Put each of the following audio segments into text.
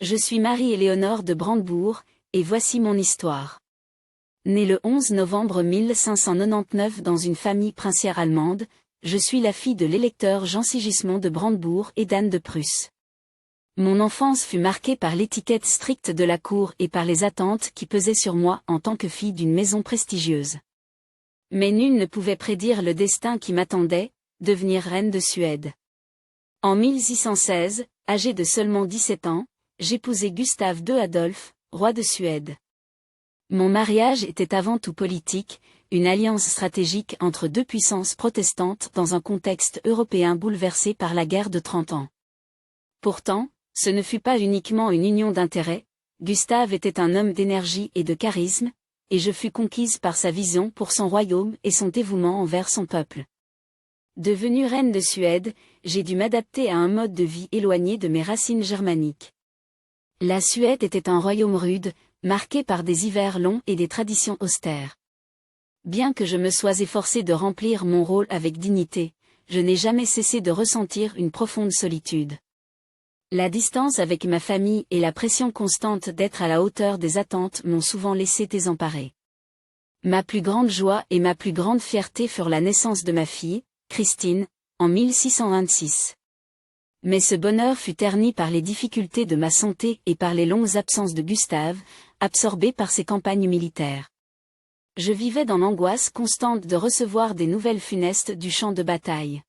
Je suis Marie-Éléonore de Brandebourg, et voici mon histoire. Née le 11 novembre 1599 dans une famille princière allemande, je suis la fille de l'électeur Jean-Sigismond de Brandebourg et d'Anne de Prusse. Mon enfance fut marquée par l'étiquette stricte de la cour et par les attentes qui pesaient sur moi en tant que fille d'une maison prestigieuse. Mais nul ne pouvait prédire le destin qui m'attendait, devenir reine de Suède. En 1616, âgée de seulement 17 ans, j'épousai Gustave II Adolphe, roi de Suède. Mon mariage était avant tout politique, une alliance stratégique entre deux puissances protestantes dans un contexte européen bouleversé par la guerre de 30 ans. Pourtant, ce ne fut pas uniquement une union d'intérêts, Gustave était un homme d'énergie et de charisme, et je fus conquise par sa vision pour son royaume et son dévouement envers son peuple. Devenue reine de Suède, j'ai dû m'adapter à un mode de vie éloigné de mes racines germaniques. La Suède était un royaume rude, marqué par des hivers longs et des traditions austères. Bien que je me sois efforcée de remplir mon rôle avec dignité, je n'ai jamais cessé de ressentir une profonde solitude. La distance avec ma famille et la pression constante d'être à la hauteur des attentes m'ont souvent laissé désemparée. Ma plus grande joie et ma plus grande fierté furent la naissance de ma fille, Christine, en 1626. Mais ce bonheur fut terni par les difficultés de ma santé et par les longues absences de Gustave, absorbé par ses campagnes militaires. Je vivais dans l'angoisse constante de recevoir des nouvelles funestes du champ de bataille.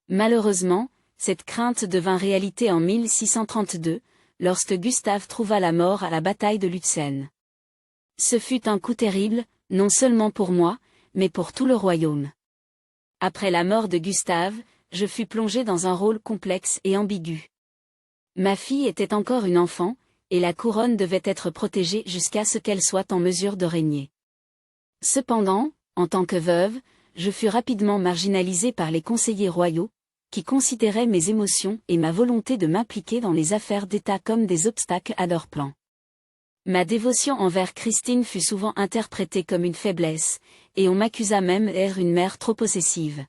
Malheureusement, cette crainte devint réalité en 1632, lorsque Gustave trouva la mort à la bataille de Lutzen. Ce fut un coup terrible, non seulement pour moi, mais pour tout le royaume. Après la mort de Gustave, je fus plongée dans un rôle complexe et ambigu. Ma fille était encore une enfant, et la couronne devait être protégée jusqu'à ce qu'elle soit en mesure de régner. Cependant, en tant que veuve, je fus rapidement marginalisée par les conseillers royaux, qui considéraient mes émotions et ma volonté de m'impliquer dans les affaires d'État comme des obstacles à leurs plans. Ma dévotion envers Christine fut souvent interprétée comme une faiblesse, et on m'accusa même d'être une mère trop possessive.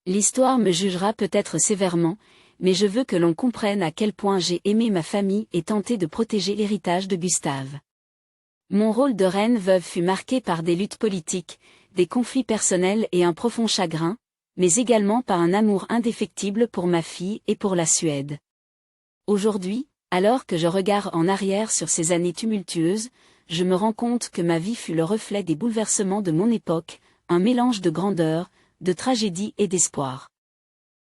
L'histoire me jugera peut-être sévèrement, mais je veux que l'on comprenne à quel point j'ai aimé ma famille et tenté de protéger l'héritage de Gustave. Mon rôle de reine veuve fut marqué par des luttes politiques, des conflits personnels et un profond chagrin, mais également par un amour indéfectible pour ma fille et pour la Suède. Aujourd'hui, alors que je regarde en arrière sur ces années tumultueuses, je me rends compte que ma vie fut le reflet des bouleversements de mon époque, un mélange de grandeur, de tragédie et d'espoir.